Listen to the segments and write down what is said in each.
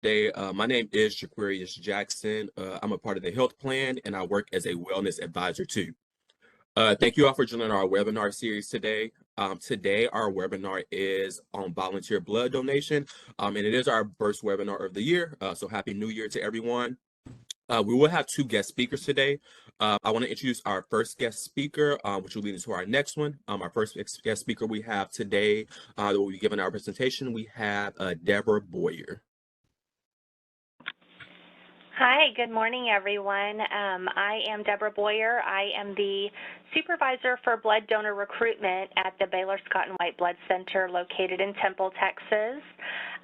Today, my name is Jaquarius Jackson. I'm a part of the health plan and I work as a wellness advisor too. Thank you all for joining our webinar series today. Today, our webinar is on volunteer blood donation, and it is our first webinar of the year. So happy New Year to everyone. We will have two guest speakers today. I want to introduce our first guest speaker, which will lead into our next one. Our first guest speaker we have today that will be giving our presentation, we have Deborah Boyer. Hi, good morning, everyone. I am Deborah Boyer. I am the supervisor for blood donor recruitment at the Baylor Scott and White Blood Center located in Temple, Texas.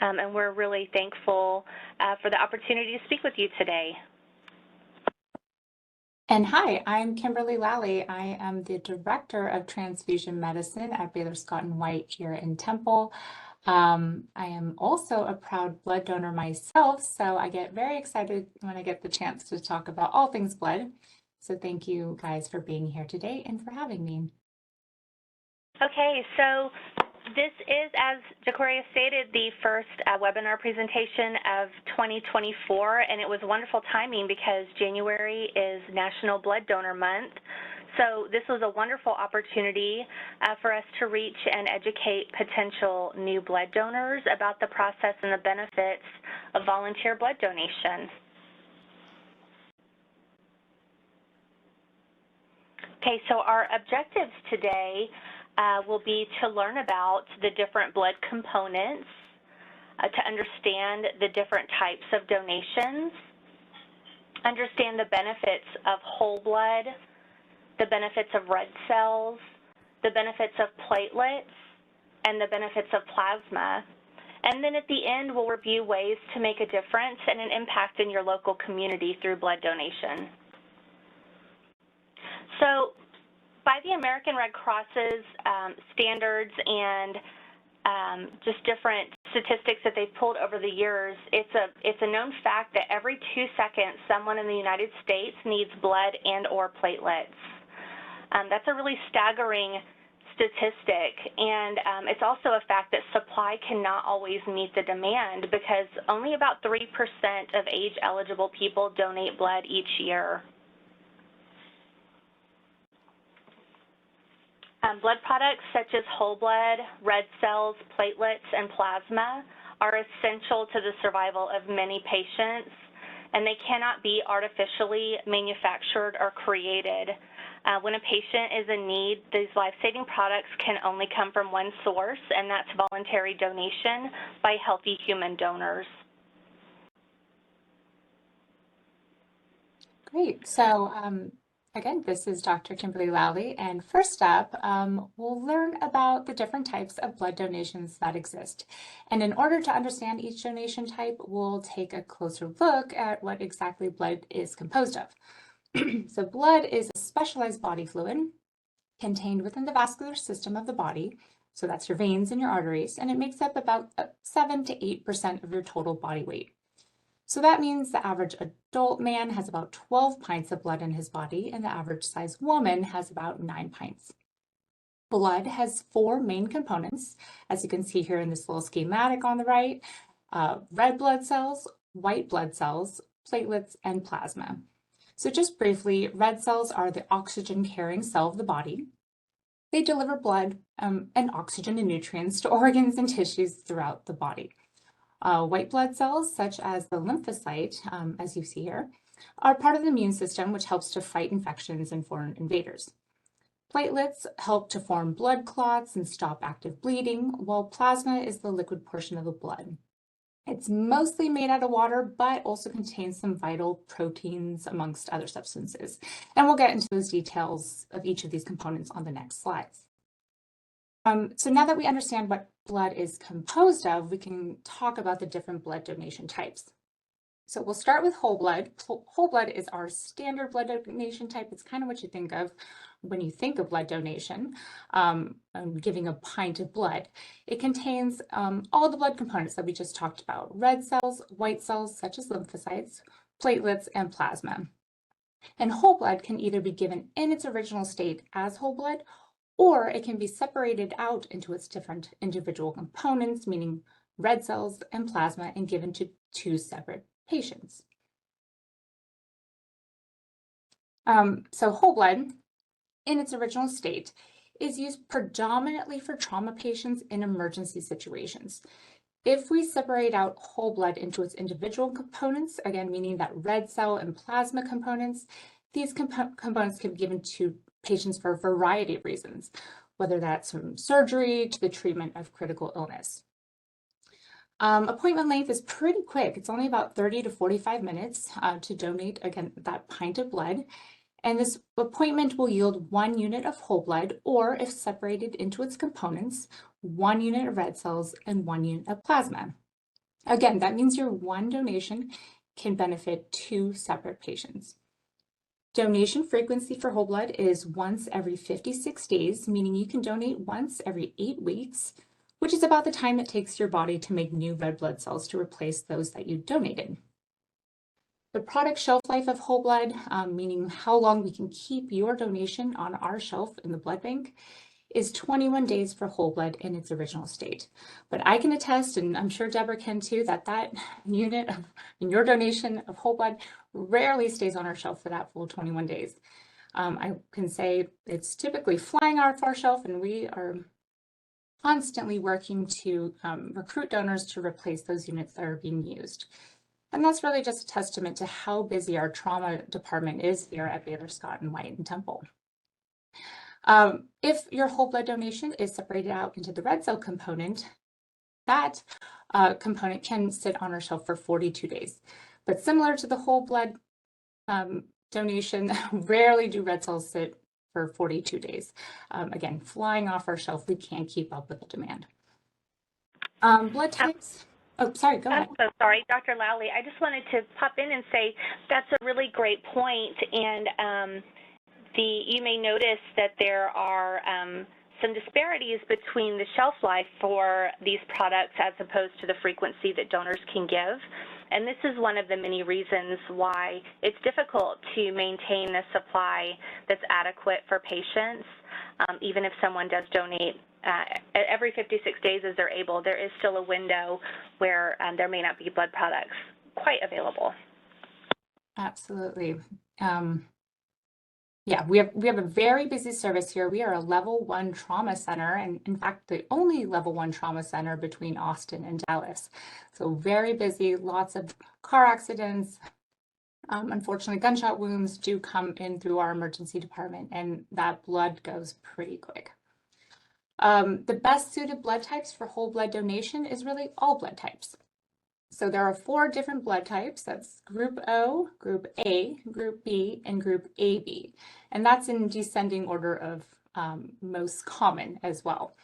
And we're really thankful for the opportunity to speak with you today. And hi, I'm Kimberly Lally. I am the Director of Transfusion Medicine at Baylor Scott and White here in Temple. I am also a proud blood donor myself, so I get very excited when I get the chance to talk about all things blood. So thank you guys for being here today and for having me. Okay, so this is, as Jaquaria stated, the first webinar presentation of 2024, and it was wonderful timing because January is National Blood Donor Month. So this was a wonderful opportunity for us to reach and educate potential new blood donors about the process and the benefits of volunteer blood donation. Okay, so our objectives today will be to learn about the different blood components, to understand the different types of donations, understand the benefits of whole blood, the benefits of red cells, the benefits of platelets, and the benefits of plasma. And then at the end, we'll review ways to make a difference and an impact in your local community through blood donation. So by the American Red Cross's standards and just different statistics that they've pulled over the years, it's a known fact that every 2 seconds someone in the United States needs blood and or platelets. That's a really staggering statistic, and it's also a fact that supply cannot always meet the demand because only about 3% of age-eligible people donate blood each year. Blood products such as whole blood, red cells, platelets, and plasma are essential to the survival of many patients, and they cannot be artificially manufactured or created. When a patient is in need, these life-saving products can only come from one source, and that's voluntary donation by healthy human donors. Great. So again, this is Dr. Kimberly Lally, and first up, we'll learn about the different types of blood donations that exist. And in order to understand each donation type, we'll take a closer look at what exactly blood is composed of. So blood is a specialized body fluid contained within the vascular system of the body. So that's your veins and your arteries, and it makes up about 7 to 8% of your total body weight. So that means the average adult man has about 12 pints of blood in his body, and the average size woman has about 9 pints. Blood has 4 main components, as you can see here in this little schematic on the right: red blood cells, white blood cells, platelets, and plasma. So just briefly, red cells are the oxygen-carrying cell of the body. They deliver blood and oxygen and nutrients to organs and tissues throughout the body. White blood cells, such as the lymphocyte, as you see here, are part of the immune system, which helps to fight infections and foreign invaders. Platelets help to form blood clots and stop active bleeding, while plasma is the liquid portion of the blood. It's mostly made out of water, but also contains some vital proteins amongst other substances. And we'll get into those details of each of these components on the next slides. So now that we understand what blood is composed of, we can talk about the different blood donation types. So we'll start with whole blood. Whole blood is our standard blood donation type. It's kind of what you think of when you think of blood donation, giving a pint of blood. It contains all the blood components that we just talked about: red cells, white cells, such as lymphocytes, platelets, and plasma. And whole blood can either be given in its original state as whole blood, or it can be separated out into its different individual components, meaning red cells and plasma, and given to two separate patients. So whole blood in its original state is used predominantly for trauma patients in emergency situations. If we separate out whole blood into its individual components, again, meaning that red cell and plasma components, these components can be given to patients for a variety of reasons, whether that's from surgery to the treatment of critical illness. Appointment length is pretty quick. It's only about 30 to 45 minutes to donate, again, that pint of blood. And this appointment will yield 1 unit of whole blood, or if separated into its components, 1 unit of red cells and 1 unit of plasma. Again, that means your one donation can benefit 2 separate patients. Donation frequency for whole blood is once every 56 days, meaning you can donate once every 8 weeks, which is about the time it takes your body to make new red blood cells to replace those that you donated. The product shelf life of whole blood, meaning how long we can keep your donation on our shelf in the blood bank, is 21 days for whole blood in its original state. But I can attest, and I'm sure Deborah can too, that unit in your donation of whole blood rarely stays on our shelf for that full 21 days. I can say it's typically flying off our shelf, and we are constantly working to recruit donors to replace those units that are being used. And that's really just a testament to how busy our trauma department is here at Baylor Scott and White and Temple. If your whole blood donation is separated out into the red cell component, that component can sit on our shelf for 42 days. But similar to the whole blood donation, rarely do red cells sit for 42 days. Again, flying off our shelf, we can't keep up with the demand. Blood types. Oh, sorry, go ahead. I'm so sorry, Dr. Lowley. I just wanted to pop in and say that's a really great point. And you may notice that there are some disparities between the shelf life for these products as opposed to the frequency that donors can give. And this is one of the many reasons why it's difficult to maintain a supply that's adequate for patients. Even if someone does donate every 56 days as they're able, there is still a window where there may not be blood products quite available. Absolutely. Yeah, we have a very busy service here. We are a level 1 trauma center, and in fact, the only level 1 trauma center between Austin and Dallas. So very busy, lots of car accidents. Unfortunately, gunshot wounds do come in through our emergency department, and that blood goes pretty quick. The best suited blood types for whole blood donation is really all blood types. So there are 4 different blood types. That's Group O, Group A, Group B, and Group AB. And that's in descending order of most common as well.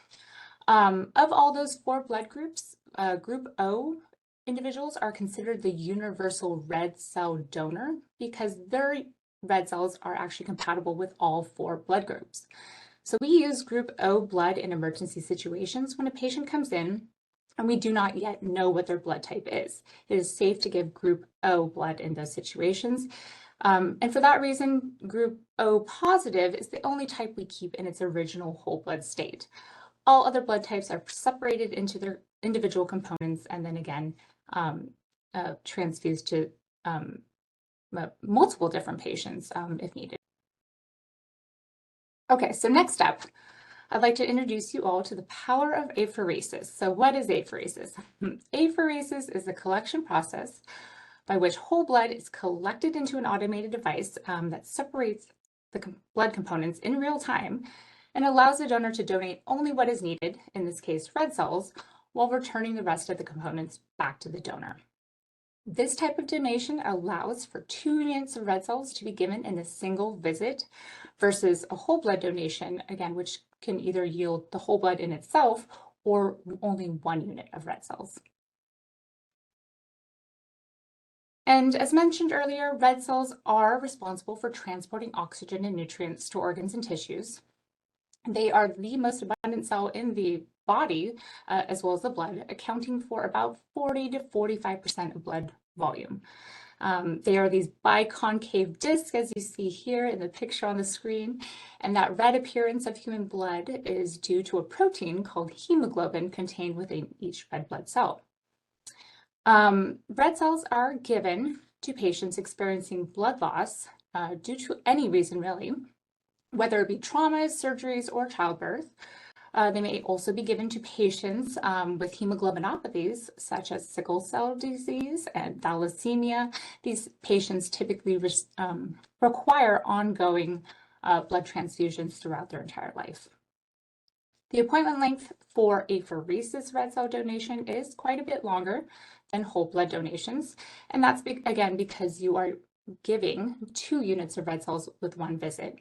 Of all those 4 blood groups, Group O individuals are considered the universal red cell donor because their red cells are actually compatible with all 4 blood groups. So we use Group O blood in emergency situations when a patient comes in and we do not yet know what their blood type is. It is safe to give Group O blood in those situations. And for that reason, Group O positive is the only type we keep in its original whole blood state. All other blood types are separated into their individual components and then again transfused to multiple different patients if needed. Okay, so next up, I'd like to introduce you all to the power of apheresis. So what is apheresis? Apheresis is a collection process by which whole blood is collected into an automated device that separates the blood components in real time and allows the donor to donate only what is needed, in this case red cells, while returning the rest of the components back to the donor. This type of donation allows for 2 units of red cells to be given in a single visit versus a whole blood donation, again, which can either yield the whole blood in itself or only 1 unit of red cells. And as mentioned earlier, red cells are responsible for transporting oxygen and nutrients to organs and tissues. They are the most abundant cell in the body, as well as the blood, accounting for about 40 to 45% of blood volume. They are these biconcave discs, as you see here in the picture on the screen, and that red appearance of human blood is due to a protein called hemoglobin contained within each red blood cell. Red cells are given to patients experiencing blood loss due to any reason really, whether it be traumas, surgeries, or childbirth. They may also be given to patients with hemoglobinopathies, such as sickle cell disease and thalassemia. These patients typically require ongoing blood transfusions throughout their entire life. The appointment length for apheresis red cell donation is quite a bit longer than whole blood donations, and that's again because you are giving 2 units of red cells with 1 visit.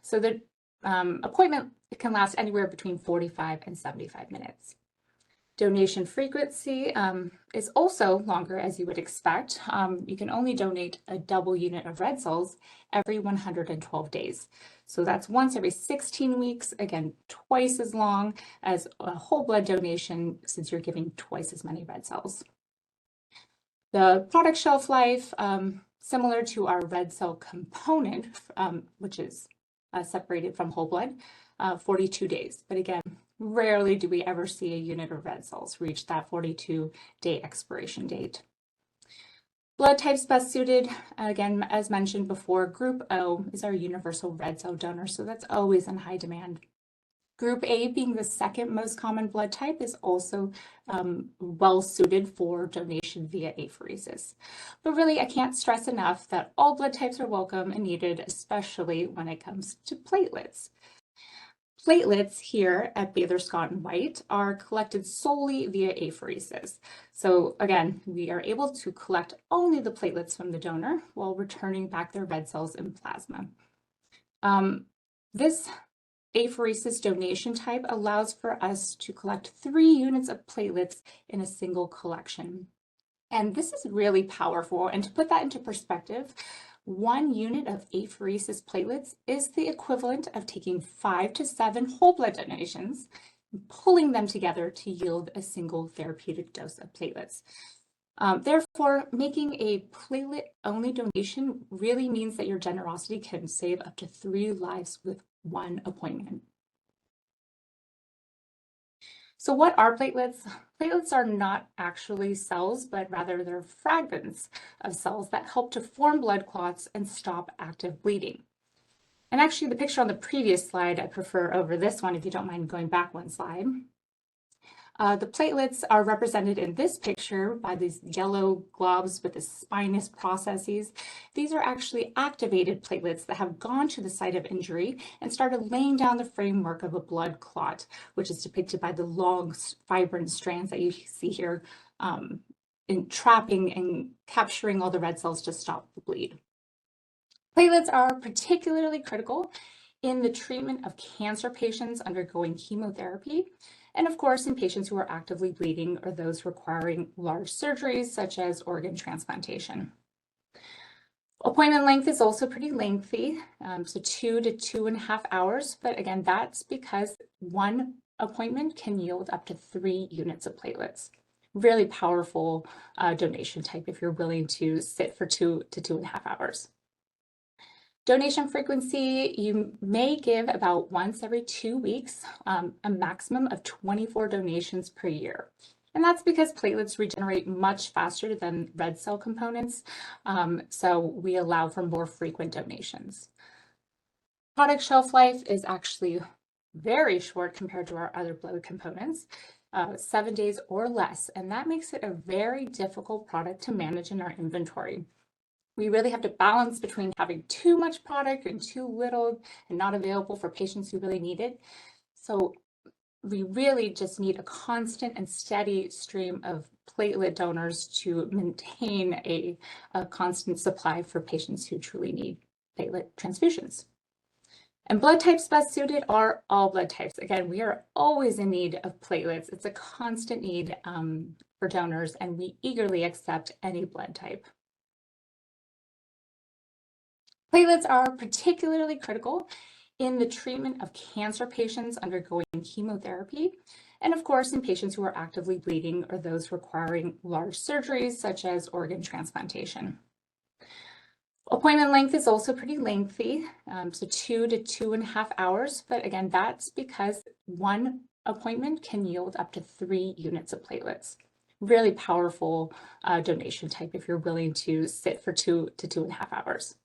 So the appointment can last anywhere between 45 and 75 minutes. Donation frequency is also longer, as you would expect. You can only donate a double unit of red cells every 112 days. So that's once every 16 weeks, again, twice as long as a whole blood donation since you're giving twice as many red cells. The product shelf life, similar to our red cell component, which is separated from whole blood, 42 days. But again, rarely do we ever see a unit of red cells reach that 42-day expiration date. Blood types best suited, again, as mentioned before, Group O is our universal red cell donor, so that's always in high demand. Group A, being the second most common blood type, is also well suited for donation via apheresis. But really, I can't stress enough that all blood types are welcome and needed, especially when it comes to platelets. Platelets here at Baylor Scott and White are collected solely via apheresis. So again, we are able to collect only the platelets from the donor while returning back their red cells in plasma. This apheresis donation type allows for us to collect 3 units of platelets in a single collection. And this is really powerful. And to put that into perspective, 1 unit of apheresis platelets is the equivalent of taking 5 to 7 whole blood donations, and pulling them together to yield a single therapeutic dose of platelets. Therefore, making a platelet-only donation really means that your generosity can save up to 3 lives with 1 appointment. So what are platelets? Platelets are not actually cells, but rather they're fragments of cells that help to form blood clots and stop active bleeding. And actually the picture on the previous slide, I prefer over this one, if you don't mind going back 1 slide. The platelets are represented in this picture by these yellow globs with the spinous processes. These are actually activated platelets that have gone to the site of injury and started laying down the framework of a blood clot, which is depicted by the long fibrin strands that you see here in trapping and capturing all the red cells to stop the bleed. Platelets are particularly critical in the treatment of cancer patients undergoing chemotherapy, and of course in patients who are actively bleeding or those requiring large surgeries such as organ transplantation. Appointment length is also pretty lengthy, so 2 to 2.5 hours, but again, that's because 1 appointment can yield up to 3 units of platelets. Really powerful donation type if you're willing to sit for 2 to 2.5 hours. Donation frequency, you may give about once every 2 weeks, a maximum of 24 donations per year. And that's because platelets regenerate much faster than red cell components, so we allow for more frequent donations. Product shelf life is actually very short compared to our other blood components, 7 days or less, and that makes it a very difficult product to manage in our inventory. We really have to balance between having too much product and too little and not available for patients who really need it. So we really just need a constant and steady stream of platelet donors to maintain a constant supply for patients who truly need platelet transfusions. And blood types best suited are all blood types. Again, we are always in need of platelets. It's a constant need for donors, and we eagerly accept any blood type. Platelets are particularly critical in the treatment of cancer patients undergoing chemotherapy, and of course in patients who are actively bleeding or those requiring large surgeries such as organ transplantation. Appointment length is also pretty lengthy, so 2 to 2.5 hours, but again, that's because 1 appointment can yield up to 3 units of platelets. really powerful donation type if you're willing to sit for 2 to 2.5 hours.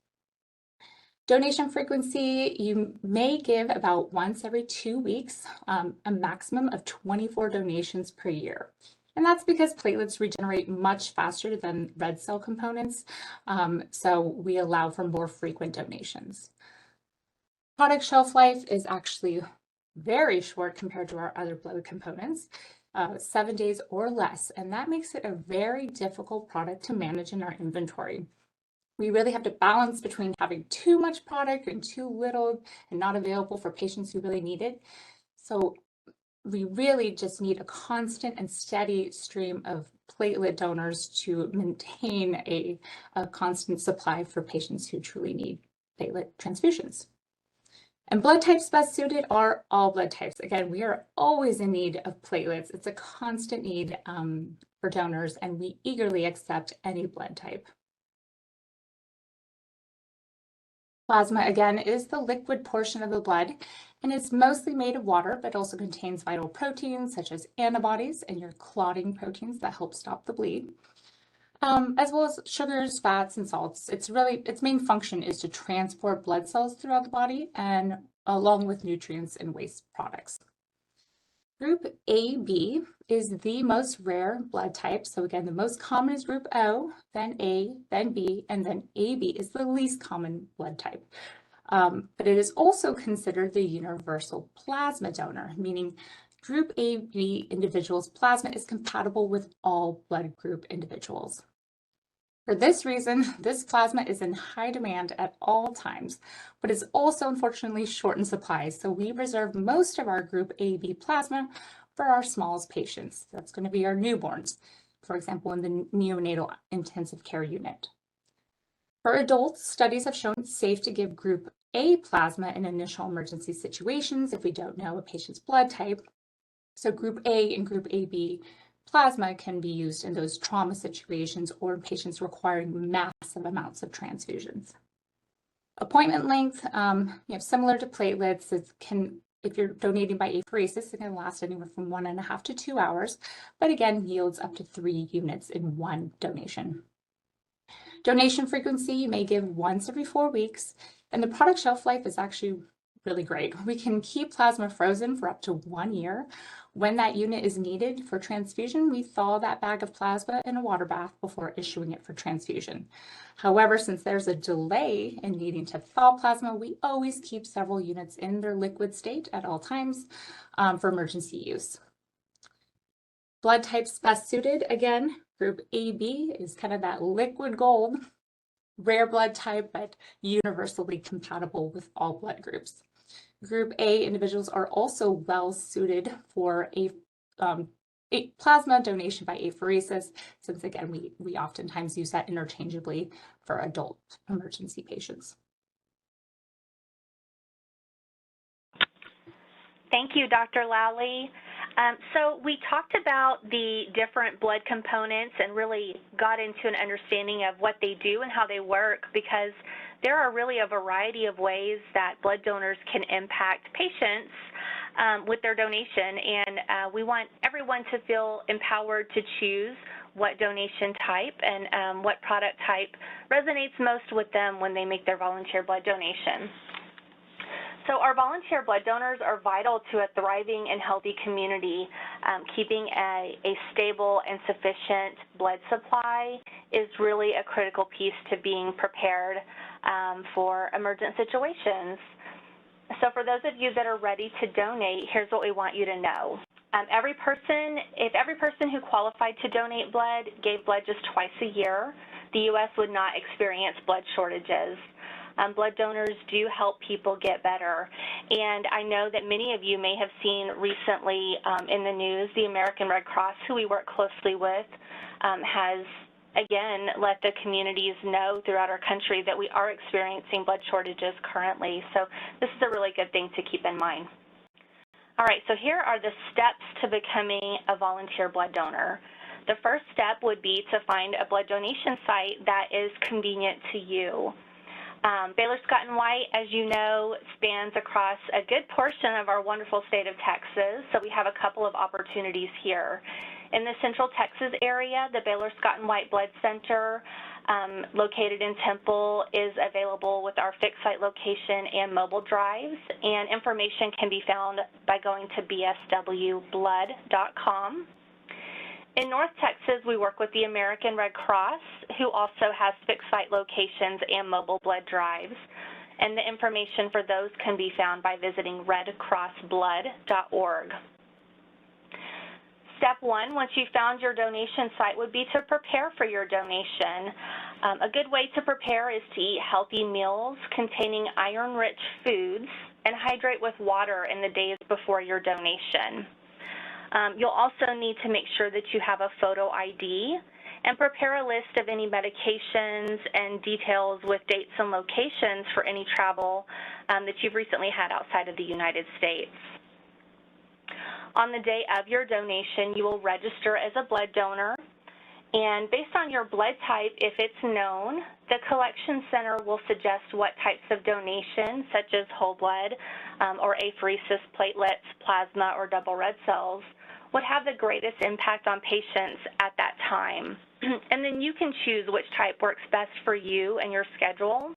Donation frequency, you may give about once every 2 weeks, a maximum of 24 donations per year. And that's because platelets regenerate much faster than red cell components, so we allow for more frequent donations. Product shelf life is actually very short compared to our other blood components, 7 days or less, and that makes it a very difficult product to manage in our inventory. We really have to balance between having too much product and too little and not available for patients who really need it. So we really just need a constant and steady stream of platelet donors to maintain a constant supply for patients who truly need platelet transfusions. And blood types best suited are all blood types. Again, we are always in need of platelets. It's a constant need for donors, and we eagerly accept any blood type. Plasma, again, is the liquid portion of the blood, and it's mostly made of water, but also contains vital proteins such as antibodies and your clotting proteins that help stop the bleed, as well as sugars, fats, and salts. Its main function is to transport blood cells throughout the body and along with nutrients and waste products. Group AB is the most rare blood type. So again, the most common is group O, then A, then B, and then AB is the least common blood type. But it is also considered the universal plasma donor, meaning group AB individuals' plasma is compatible with all blood group individuals. For this reason, this plasma is in high demand at all times, but is also unfortunately short in supply. So we reserve most of our group AB plasma for our smallest patients. That's going to be our newborns, for example, in the neonatal intensive care unit. For adults, studies have shown it's safe to give group A plasma in initial emergency situations if we don't know a patient's blood type. So group A and group AB plasma can be used in those trauma situations or in patients requiring massive amounts of transfusions. Appointment length, similar to platelets, if you're donating by apheresis, it can last anywhere from 1.5 to 2 hours, but again, yields up to 3 units in one donation. Donation frequency, you may give once every 4 weeks, and the product shelf life is actually really great. We can keep plasma frozen for up to 1 year. When that unit is needed for transfusion, we thaw that bag of plasma in a water bath before issuing it for transfusion. However, since there's a delay in needing to thaw plasma, we always keep several units in their liquid state at all times for emergency use. Blood types best suited, again, group AB is kind of that liquid gold, rare blood type, but universally compatible with all blood groups. Group A individuals are also well suited for a plasma donation by apheresis, since again, we oftentimes use that interchangeably for adult emergency patients. Thank you, Dr. Lally. So we talked about the different blood components and really got into an understanding of what they do and how they work, because there are really a variety of ways that blood donors can impact patients with their donation, and we want everyone to feel empowered to choose what donation type and what product type resonates most with them when they make their volunteer blood donation. So our volunteer blood donors are vital to a thriving and healthy community. Keeping a stable and sufficient blood supply is really a critical piece to being prepared for emergent situations. So for those of you that are ready to donate, here's what we want you to know. If every person who qualified to donate blood gave blood just twice a year, the U.S. would not experience blood shortages. Blood donors do help people get better. And I know that many of you may have seen recently in the news, the American Red Cross, who we work closely with, has again let the communities know throughout our country that we are experiencing blood shortages currently. So this is a really good thing to keep in mind. All right, so here are the steps to becoming a volunteer blood donor. The first step would be to find a blood donation site that is convenient to you. Baylor Scott & White, as you know, spans across a good portion of our wonderful state of Texas, so we have a couple of opportunities here. In the Central Texas area, the Baylor Scott and White Blood Center, located in Temple, is available with our fixed site location and mobile drives, and information can be found by going to bswblood.com. In North Texas, we work with the American Red Cross, who also has fixed site locations and mobile blood drives, and the information for those can be found by visiting redcrossblood.org. Step one, once you've found your donation site, would be to prepare for your donation. A good way to prepare is to eat healthy meals containing iron-rich foods and hydrate with water in the days before your donation. You'll also need to make sure that you have a photo ID and prepare a list of any medications and details with dates and locations for any travel that you've recently had outside of the United States. On the day of your donation, you will register as a blood donor, and based on your blood type, if it's known, the collection center will suggest what types of donations, such as whole blood or apheresis, platelets, plasma, or double red cells, would have the greatest impact on patients at that time. And then you can choose which type works best for you and your schedule.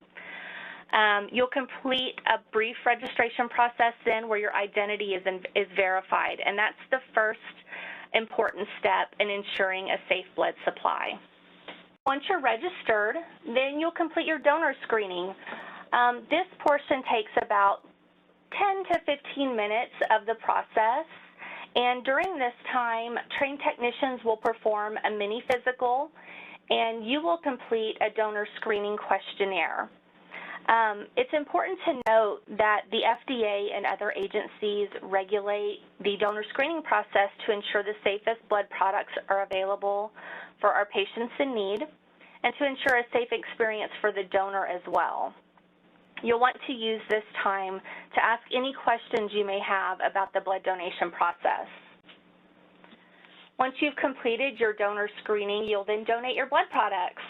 You'll complete a brief registration process then where your identity is verified, and that's the first important step in ensuring a safe blood supply. Once you're registered, then you'll complete your donor screening. This portion takes about 10 to 15 minutes of the process, and during this time, trained technicians will perform a mini physical, and you will complete a donor screening questionnaire. It's important to note that the FDA and other agencies regulate the donor screening process to ensure the safest blood products are available for our patients in need and to ensure a safe experience for the donor as well. You'll want to use this time to ask any questions you may have about the blood donation process. Once you've completed your donor screening, you'll then donate your blood products.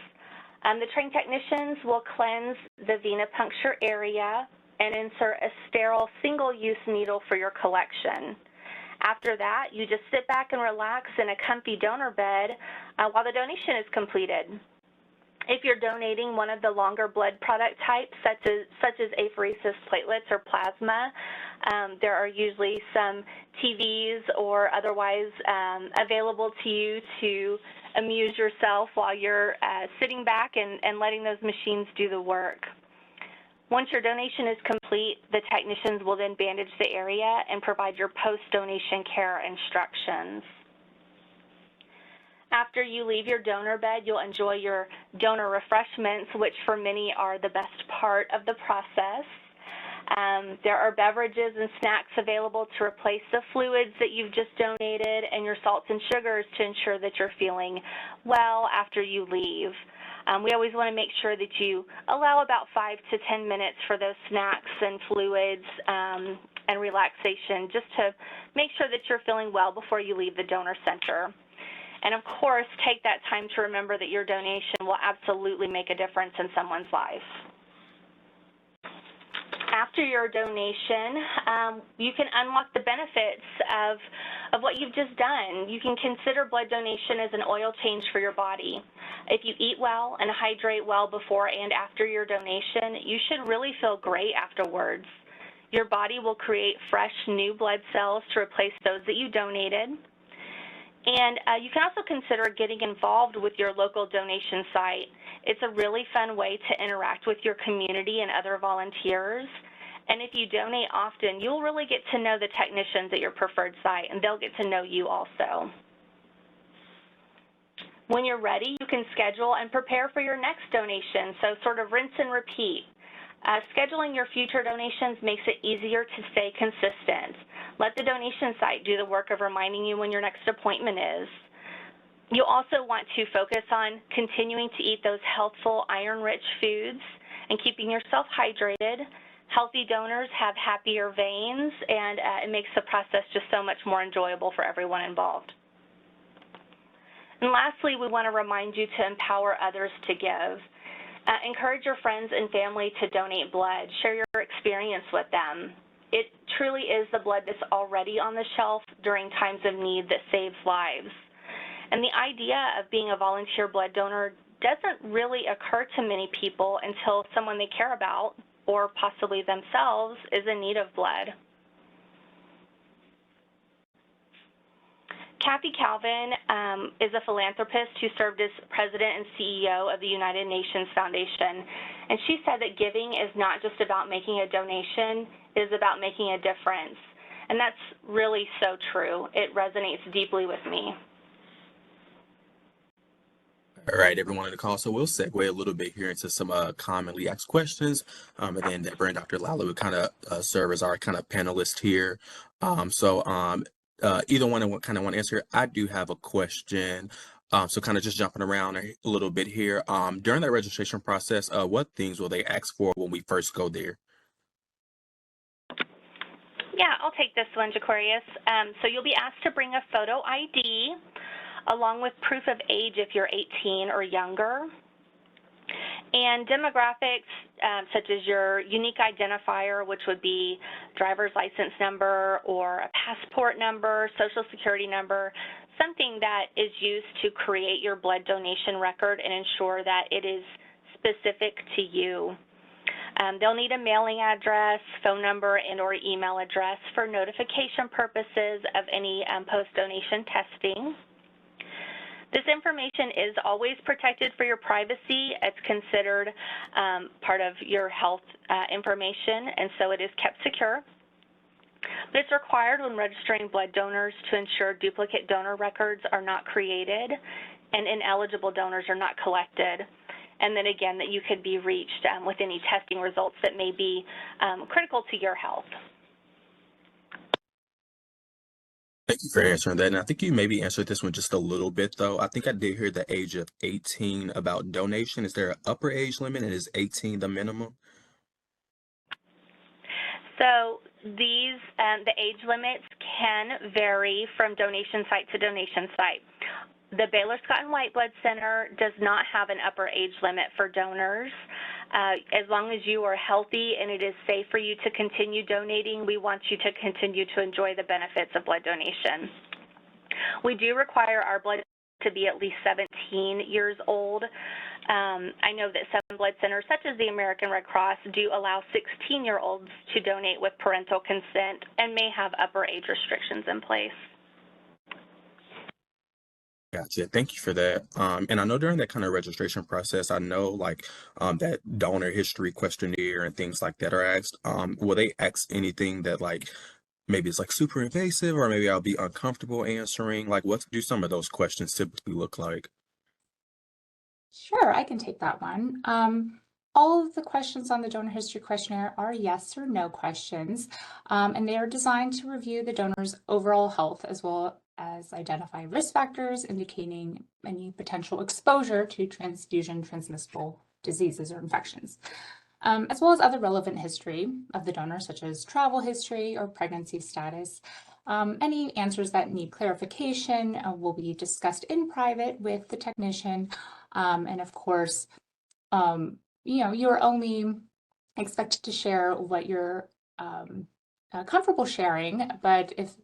The trained technicians will cleanse the venipuncture area and insert a sterile single-use needle for your collection. After that, you just sit back and relax in a comfy donor bed while the donation is completed. If you're donating one of the longer blood product types, such as apheresis, platelets, or plasma, there are usually some TVs or otherwise available to you to amuse yourself while you're sitting back and letting those machines do the work. Once your donation is complete, the technicians will then bandage the area and provide your post-donation care instructions. After you leave your donor bed, you'll enjoy your donor refreshments, which for many are the best part of the process. There are beverages and snacks available to replace the fluids that you've just donated and your salts and sugars to ensure that you're feeling well after you leave. We always want to make sure that you allow about 5 to 10 minutes for those snacks and fluids and relaxation, just to make sure that you're feeling well before you leave the donor center. And of course, take that time to remember that your donation will absolutely make a difference in someone's life. After your donation, you can unlock the benefits of what you've just done. You can consider blood donation as an oil change for your body. If you eat well and hydrate well before and after your donation, you should really feel great afterwards. Your body will create fresh new blood cells to replace those that you donated. And you can also consider getting involved with your local donation site. It's a really fun way to interact with your community and other volunteers. And if you donate often, you'll really get to know the technicians at your preferred site, and they'll get to know you also. When you're ready, you can schedule and prepare for your next donation, so sort of rinse and repeat. Scheduling your future donations makes it easier to stay consistent. Let the donation site do the work of reminding you when your next appointment is. You'll also want to focus on continuing to eat those healthful, iron-rich foods and keeping yourself hydrated. Healthy donors have happier veins, and it makes the process just so much more enjoyable for everyone involved. And lastly, we want to remind you to empower others to give. Encourage your friends and family to donate blood. Share your experience with them. It truly is the blood that's already on the shelf during times of need that saves lives. And the idea of being a volunteer blood donor doesn't really occur to many people until someone they care about, or possibly themselves, is in need of blood. Kathy Calvin is a philanthropist who served as president and CEO of the United Nations Foundation. And she said that giving is not just about making a donation, it is about making a difference. And that's really so true. It resonates deeply with me. All right, everyone on the call. So we'll segue a little bit here into some commonly asked questions, and then Deborah and Dr. Lally will kind of serve as our kind of panelists here. Either one kind of want to answer. I do have a question. So kind of just jumping around a little bit here. During that registration process, what things will they ask for when we first go there? Yeah, I'll take this one, Jaquarius. So you'll be asked to bring a photo ID along with proof of age if you're 18 or younger. And demographics such as your unique identifier, which would be driver's license number or a passport number, social security number, something that is used to create your blood donation record and ensure that it is specific to you. They'll need a mailing address, phone number, and/or email address for notification purposes of any post-donation testing. This information is always protected for your privacy. It's considered part of your health information, and so it is kept secure. But it's required when registering blood donors to ensure duplicate donor records are not created and ineligible donors are not collected. And then again, that you could be reached with any testing results that may be critical to your health. Thank you for answering that. And I think you maybe answered this one just a little bit, though. I think I did hear the age of 18 about donation. Is there an upper age limit, and is 18 the minimum? So these, the age limits can vary from donation site to donation site. The Baylor Scott and White Blood Center does not have an upper age limit for donors. As long as you are healthy and it is safe for you to continue donating, we want you to continue to enjoy the benefits of blood donation. We do require our blood to be at least 17 years old. I know that some blood centers, such as the American Red Cross, do allow 16-year-olds to donate with parental consent and may have upper age restrictions in place. Gotcha. Thank you for that. And I know during that kind of registration process, I know like that donor history questionnaire and things like that are asked. Will they ask anything that like maybe it's like super invasive, or maybe I'll be uncomfortable answering? Like, what do some of those questions typically look like? Sure, I can take that one. All of the questions on the donor history questionnaire are yes or no questions, and they are designed to review the donor's overall health as well as identify risk factors indicating any potential exposure to transfusion transmissible diseases or infections, as well as other relevant history of the donor, such as travel history or pregnancy status. Any answers that need clarification will be discussed in private with the technician. And of course, you're only expected to share what you're comfortable sharing, but if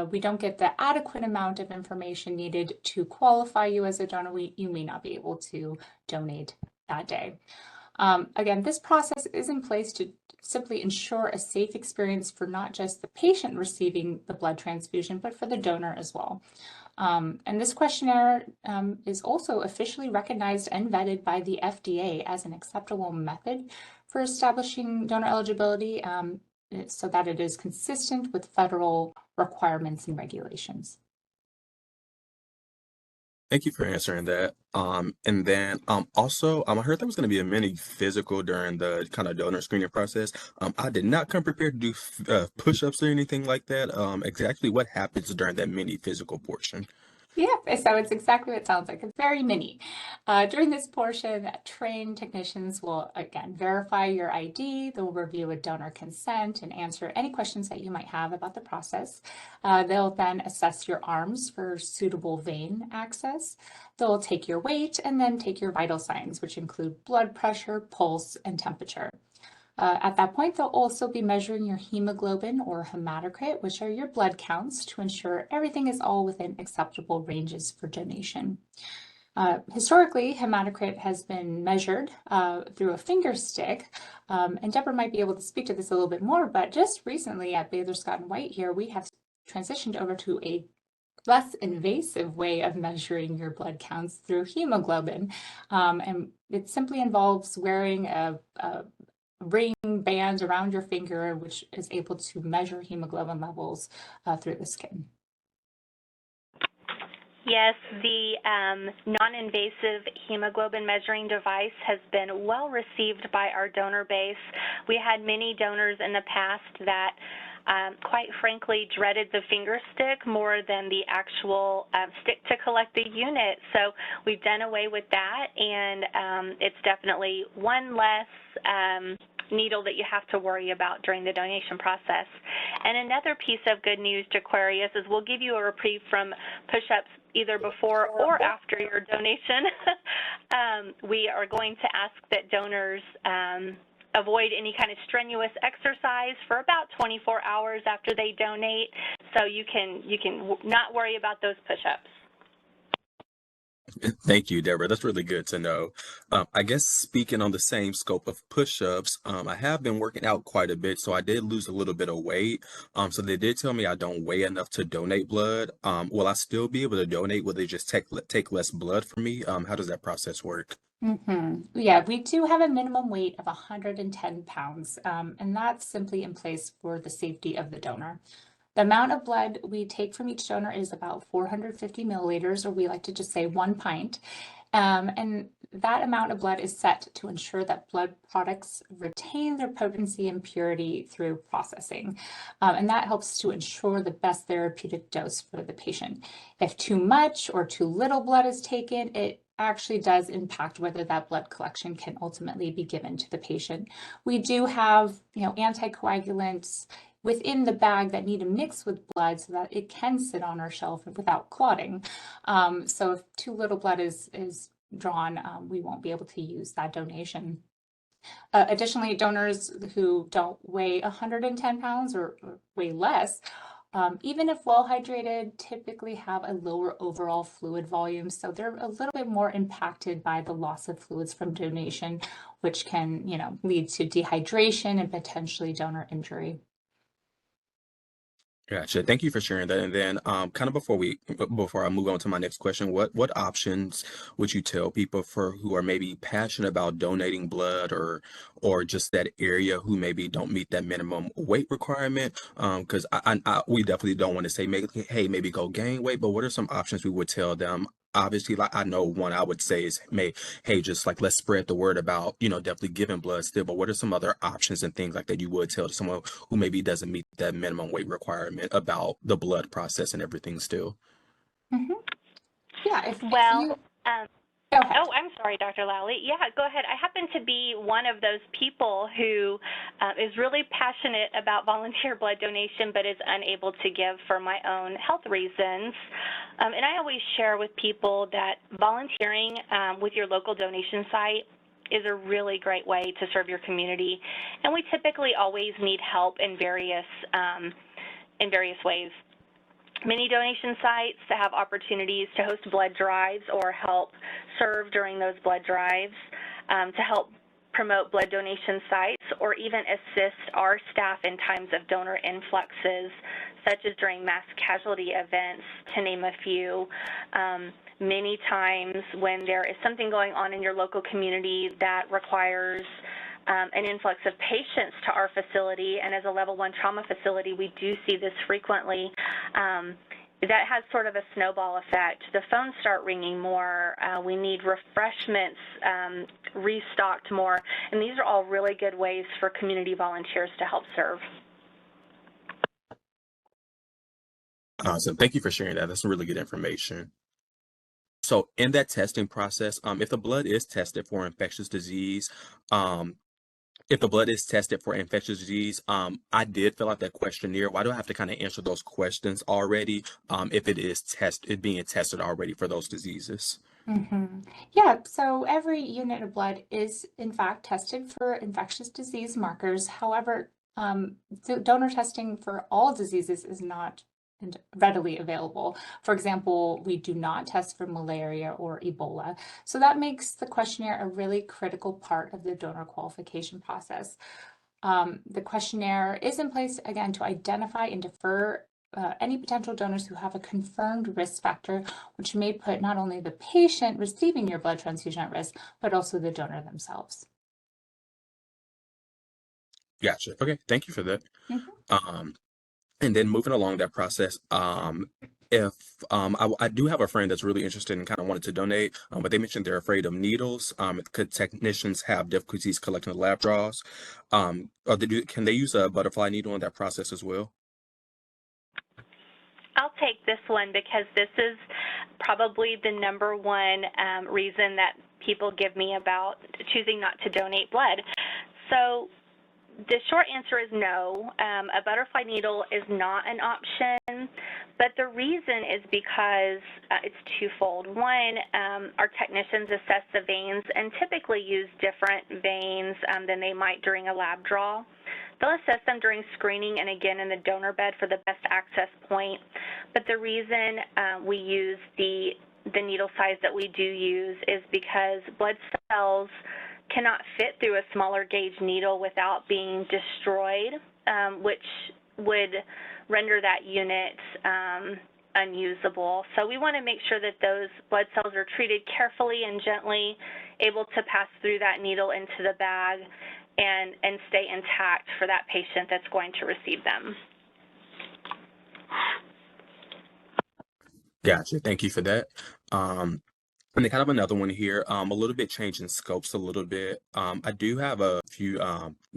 we don't get the adequate amount of information needed to qualify you as a donor, you may not be able to donate that day. Again, this process is in place to simply ensure a safe experience for not just the patient receiving the blood transfusion, but for the donor as well. And this questionnaire is also officially recognized and vetted by the FDA as an acceptable method for establishing donor eligibility, so that it is consistent with federal requirements and regulations. Thank you for answering that. And then also, I heard there was going to be a mini physical during the kind of donor screening process. I did not come prepared to do push-ups or anything like that. Exactly what happens during that mini physical portion? Yeah, so it's exactly what it sounds like. It's very mini. During this portion, trained technicians will, again, verify your ID. They'll review a donor consent and answer any questions that you might have about the process. They'll then assess your arms for suitable vein access. They'll take your weight and then take your vital signs, which include blood pressure, pulse, and temperature. At that point, they'll also be measuring your hemoglobin or hematocrit, which are your blood counts, to ensure everything is all within acceptable ranges for donation. Historically, hematocrit has been measured through a finger stick, and Deborah might be able to speak to this a little bit more, but just recently at Baylor Scott & White here, we have transitioned over to a less invasive way of measuring your blood counts through hemoglobin. And it simply involves wearing a ring band around your finger, which is able to measure hemoglobin levels through the skin. Yes, the non-invasive hemoglobin measuring device has been well received by our donor base. We had many donors in the past that quite frankly dreaded the finger stick more than the actual stick to collect the unit. So we've done away with that, and it's definitely one less needle that you have to worry about during the donation process. And another piece of good news to Aquarius is we'll give you a reprieve from push-ups either before or after your donation. We are going to ask that donors avoid any kind of strenuous exercise for about 24 hours after they donate, so you can not worry about those push-ups. Thank you, Deborah. That's really good to know. I guess speaking on the same scope of push-ups, I have been working out quite a bit, so I did lose a little bit of weight. So they did tell me I don't weigh enough to donate blood. Will I still be able to donate? Will they just take less blood from me? How does that process work? Yeah, we do have a minimum weight of 110 pounds, and that's simply in place for the safety of the donor. The amount of blood we take from each donor is about 450 milliliters, or we like to just say 1 pint. And that amount of blood is set to ensure that blood products retain their potency and purity through processing. And that helps to ensure the best therapeutic dose for the patient. If too much or too little blood is taken, it actually does impact whether that blood collection can ultimately be given to the patient. We do have, anticoagulants within the bag that need to mix with blood so that it can sit on our shelf without clotting. So if too little blood is drawn, we won't be able to use that donation. Additionally, donors who don't weigh 110 pounds or weigh less, even if well hydrated, typically have a lower overall fluid volume. So they're a little bit more impacted by the loss of fluids from donation, which can, lead to dehydration and potentially donor injury. Gotcha. Thank you for sharing that. And then, kind of before I move on to my next question, what options would you tell people who are maybe passionate about donating blood or just that area who maybe don't meet that minimum weight requirement? Because we definitely don't want to say maybe go gain weight, but what are some options we would tell them? Obviously, like I know one I would say is hey, just like let's spread the word about, definitely giving blood still, but what are some other options and things like that you would tell to someone who maybe doesn't meet that minimum weight requirement about the blood process and everything still? Yeah, Well, go ahead. Oh, I'm sorry, Dr. Lally. Yeah, go ahead. I happen to be one of those people who is really passionate about volunteer blood donation but is unable to give for my own health reasons. And I always share with people that volunteering with your local donation site is a really great way to serve your community. And we typically always need help in various ways. Many donation sites have opportunities to host blood drives or help serve during those blood drives, to help promote blood donation sites, or even assist our staff in times of donor influxes, such as during mass casualty events, to name a few. Many times when there is something going on in your local community that requires an influx of patients to our facility, and as a level 1 trauma facility, we do see this frequently. That has sort of a snowball effect. The phones start ringing more. We need refreshments restocked more, and these are all really good ways for community volunteers to help serve. Awesome. Thank you for sharing that. That's some really good information. So in that testing process, if the blood is tested for infectious disease, I did fill out that questionnaire. Why do I have to kind of answer those questions already if it is being tested already for those diseases? Yeah, so every unit of blood is in fact tested for infectious disease markers. However, donor testing for all diseases is not readily available. For example, we do not test for malaria or Ebola. So that makes the questionnaire a really critical part of the donor qualification process. The questionnaire is in place, again, to identify and defer any potential donors who have a confirmed risk factor, which may put not only the patient receiving your blood transfusion at risk, but also the donor themselves. Gotcha. Okay, thank you for that. Mhm. Um, and then moving along that process, if I do have a friend that's really interested and kind of wanted to donate, but they mentioned they're afraid of needles. Could technicians have difficulties collecting the lab draws? Or can they use a butterfly needle in that process as well? I'll take this one because this is probably the number one reason that people give me about choosing not to donate blood. So the short answer is no. A butterfly needle is not an option, but the reason is because it's twofold. One, our technicians assess the veins and typically use different veins than they might during a lab draw. They'll assess them during screening and again in the donor bed for the best access point. But the reason we use the needle size that we do use is because blood cells cannot fit through a smaller gauge needle without being destroyed, which would render that unit unusable. So we want to make sure that those blood cells are treated carefully and gently, able to pass through that needle into the bag and stay intact for that patient that's going to receive them. Gotcha. Thank you for that. And then kind of another one here, a little bit changing scopes a little bit. I do have a few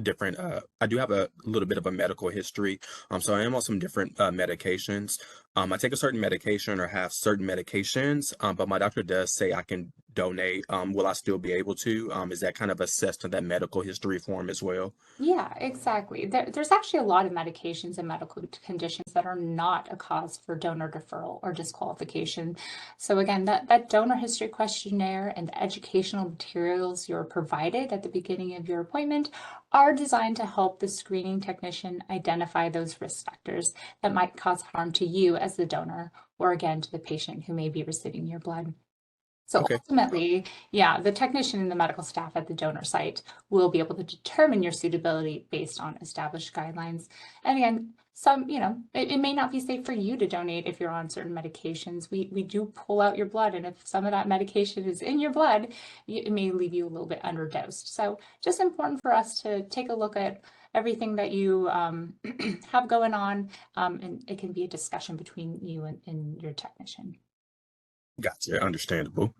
different, I do have a little bit of a medical history. So I am on some different medications. I take a certain medication or have certain medications, but my doctor does say I can donate. Will I still be able to? Is that kind of assessed in that medical history form as well? Yeah, exactly. There's actually a lot of medications and medical conditions that are not a cause for donor deferral or disqualification. So again, that donor history questionnaire and the educational materials you're provided at the beginning of your appointment are designed to help the screening technician identify those risk factors that might cause harm to you as the donor or again to the patient who may be receiving your blood. So Okay. ultimately, yeah, the technician and the medical staff at the donor site will be able to determine your suitability based on established guidelines. And again, it may not be safe for you to donate if you're on certain medications. We do pull out your blood, and if some of that medication is in your blood, it may leave you a little bit underdosed. So just important for us to take a look at everything that you have going on, and it can be a discussion between you and your technician. Gotcha. Understandable.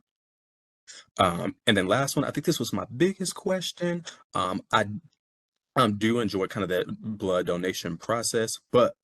And then last one, I think this was my biggest question. I do enjoy kind of that blood donation process, but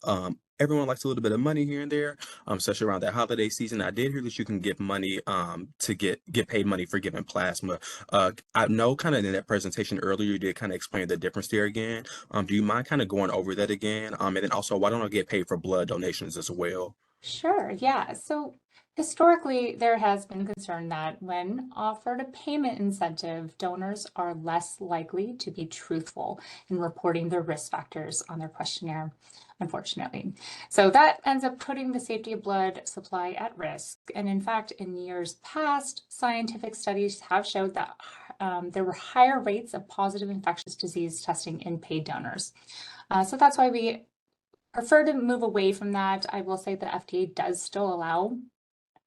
everyone likes a little bit of money here and there, especially around that holiday season. I did hear that you can give money to get paid money for giving plasma. I know kind of in that presentation earlier you did kind of explain the difference there again. Do you mind kind of going over that again? And then also, why don't I get paid for blood donations as well? Sure, yeah. So historically, there has been concern that when offered a payment incentive, donors are less likely to be truthful in reporting their risk factors on their questionnaire, unfortunately. So that ends up putting the safety of blood supply at risk. And in fact, in years past, scientific studies have showed that there were higher rates of positive infectious disease testing in paid donors. So that's why we prefer to move away from that. I will say the FDA does still allow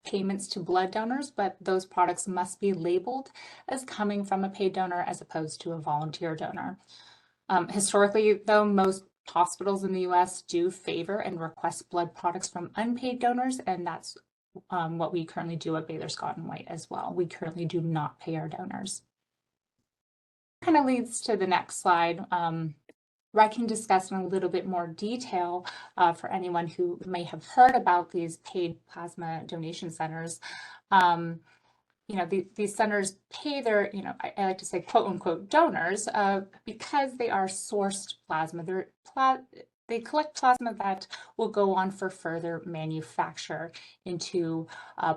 payments to blood donors, but those products must be labeled as coming from a paid donor as opposed to a volunteer donor. Historically, though, most hospitals in the US do favor and request blood products from unpaid donors, and that's what we currently do at Baylor Scott and White as well. We currently do not pay our donors. Kind of leads to the next slide. Where I can discuss in a little bit more detail for anyone who may have heard about these paid plasma donation centers. These centers pay their, I like to say quote unquote donors because they are sourced plasma. they collect plasma that will go on for further manufacture into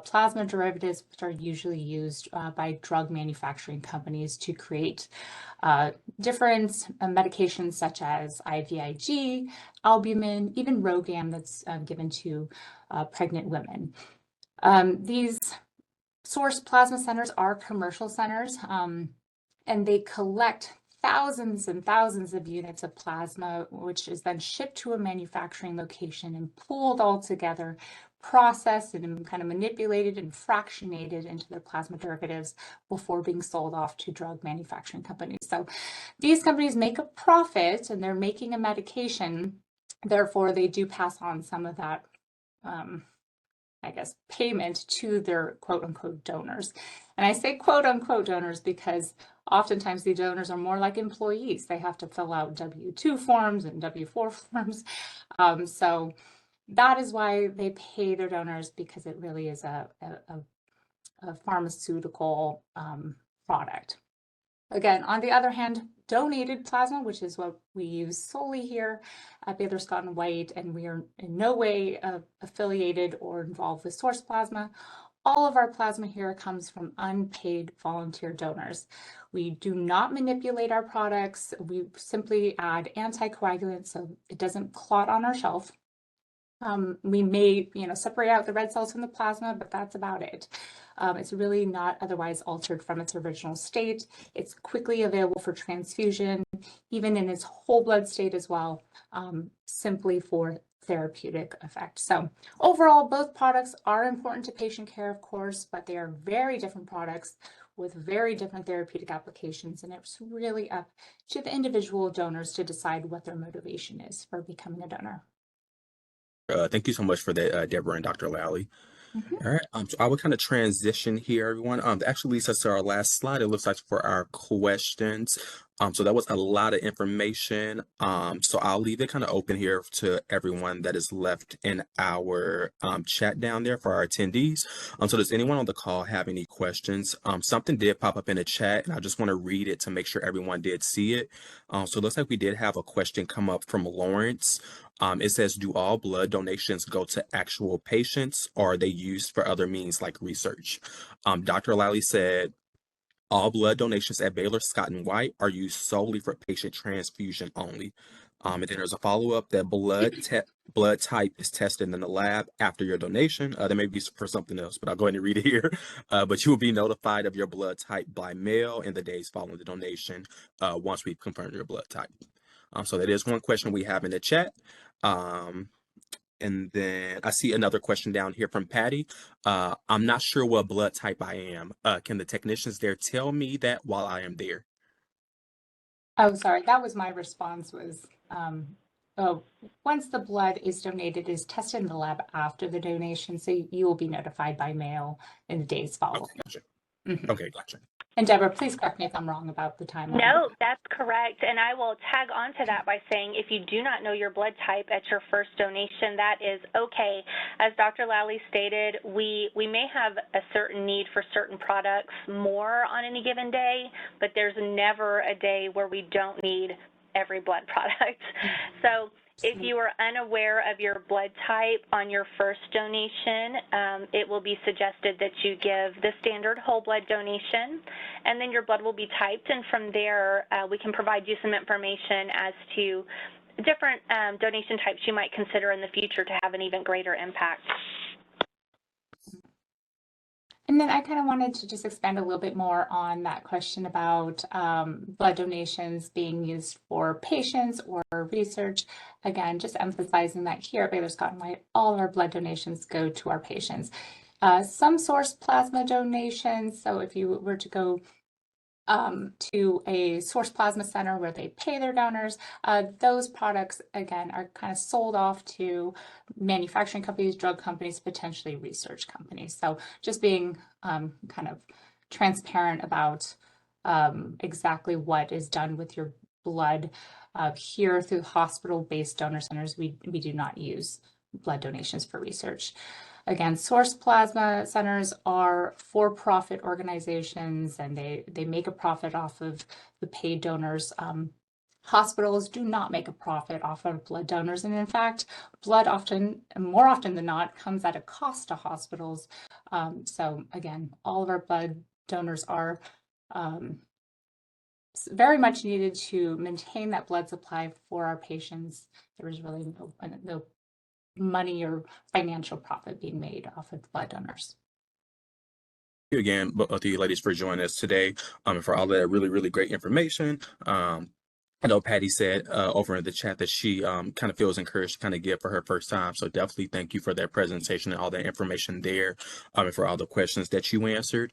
plasma derivatives, which are usually used by drug manufacturing companies to create different medications such as IVIG, albumin, even RhoGAM that's given to pregnant women. These source plasma centers are commercial centers, and they collect thousands and thousands of units of plasma, which is then shipped to a manufacturing location and pooled all together, processed and kind of manipulated and fractionated into their plasma derivatives before being sold off to drug manufacturing companies. So these companies make a profit and they're making a medication, therefore they do pass on some of that I guess, payment to their quote unquote donors. And I say quote unquote donors because oftentimes the donors are more like employees. They have to fill out W-2 forms and W-4 forms. So that is why they pay their donors, because it really is a pharmaceutical product. Again, on the other hand, donated plasma, which is what we use solely here at Baylor Scott and White, and we are in no way affiliated or involved with Source Plasma. All of our plasma here comes from unpaid volunteer donors. We do not manipulate our products. We simply add anticoagulants so it doesn't clot on our shelf. We may, separate out the red cells from the plasma, but that's about it. It's really not otherwise altered from its original state. It's quickly available for transfusion, even in its whole blood state as well, simply for therapeutic effect. So overall, both products are important to patient care, of course, but they are very different products with very different therapeutic applications. And it's really up to the individual donors to decide what their motivation is for becoming a donor. Thank you so much for that, Deborah and Dr. Lally. Mhm. All right, so I will kind of transition here, everyone. That actually leads us to our last slide. It looks like for our questions. So that was a lot of information. So I'll leave it kind of open here to everyone that is left in our chat down there for our attendees. So does anyone on the call have any questions? Something did pop up in the chat, and I just want to read it to make sure everyone did see it. So it looks like we did have a question come up from Lawrence. It says, do all blood donations go to actual patients, or are they used for other means like research? Dr. Lally said, all blood donations at Baylor Scott and White are used solely for patient transfusion only. And then there's a follow-up that blood type is tested in the lab after your donation. That may be for something else, but I'll go ahead and read it here. But you will be notified of your blood type by mail in the days following the donation once we've confirmed your blood type. So that is one question we have in the chat. And then I see another question down here from Patty. I'm not sure what blood type I am. Can the technicians there tell me that while I am there? Oh, sorry, that was my response was, once the blood is donated, it is tested in the lab after the donation, so you will be notified by mail in the days following. Okay, gotcha. Mhm. Okay, gotcha. And Deborah, please correct me if I'm wrong about the timeline. No, that's correct. And I will tag on to that by saying if you do not know your blood type at your first donation, that is okay. As Dr. Lally stated, we may have a certain need for certain products more on any given day, but there's never a day where we don't need every blood product. So if you are unaware of your blood type on your first donation, it will be suggested that you give the standard whole blood donation, and then your blood will be typed, and from there we can provide you some information as to different donation types you might consider in the future to have an even greater impact. And then I kind of wanted to just expand a little bit more on that question about blood donations being used for patients or research. Again, just emphasizing that here at Baylor Scott and White, all our blood donations go to our patients. Some source plasma donations, so if you were to go to a source plasma center where they pay their donors, those products, again, are kind of sold off to manufacturing companies, drug companies, potentially research companies. So just being kind of transparent about exactly what is done with your blood. Here through hospital-based donor centers, we do not use blood donations for research. Again, source plasma centers are for-profit organizations, and they make a profit off of the paid donors' Hospitals do not make a profit off of blood donors, and in fact, blood more often than not, comes at a cost to hospitals. So again, all of our blood donors are very much needed to maintain that blood supply for our patients. There was really no money or financial profit being made off of blood donors. Thank you again, both of you ladies, for joining us today, and for all that really, really great information. I know Patty said over in the chat that she kind of feels encouraged to kind of give for her first time. So definitely thank you for that presentation and all that information there, and for all the questions that you answered.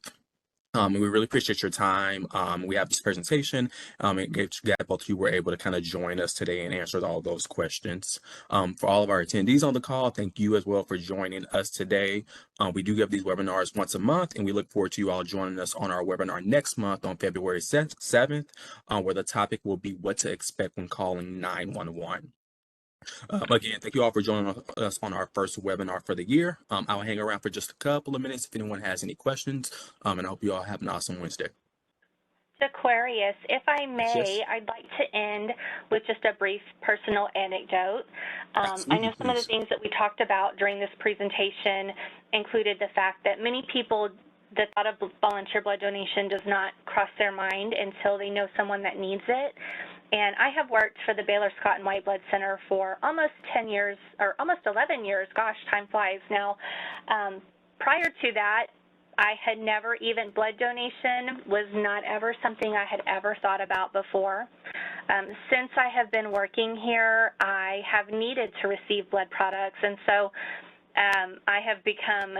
And we really appreciate your time. We have this presentation, and glad both of you were able to kind of join us today and answer all those questions. For all of our attendees on the call, thank you as well for joining us today. We do give these webinars once a month, and we look forward to you all joining us on our webinar next month on February 7th, where the topic will be what to expect when calling 911. Again, thank you all for joining us on our first webinar for the year. I'll hang around for just a couple of minutes if anyone has any questions, and I hope you all have an awesome Wednesday. Aquarius, if I may, Yes. I'd like to end with just a brief personal anecdote. I know some of the things that we talked about during this presentation included the fact that many people, the thought of volunteer blood donation does not cross their mind until they know someone that needs it. And I have worked for the Baylor Scott and White Blood Center for almost 10 years, or almost 11 years, gosh, time flies now. Prior to that, I had never even, blood donation was not ever something I had ever thought about before. Since I have been working here, I have needed to receive blood products, and so I have become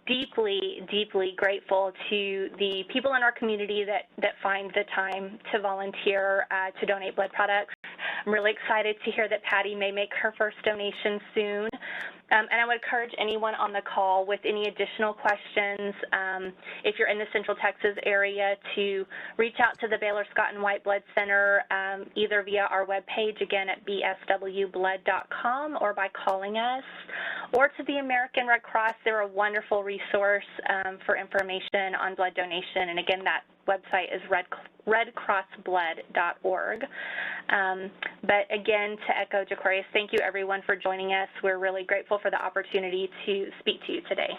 deeply, deeply grateful to the people in our community that find the time to volunteer to donate blood products. I'm really excited to hear that Patty may make her first donation soon. And I would encourage anyone on the call with any additional questions, if you're in the Central Texas area, to reach out to the Baylor Scott and White Blood Center, either via our webpage, again at bswblood.com, or by calling us, or to the American Red Cross. They're a wonderful resource for information on blood donation, and again, that website is redcrossblood.org. But again, to echo Jaquarius, thank you everyone for joining us. We're really grateful for the opportunity to speak to you today.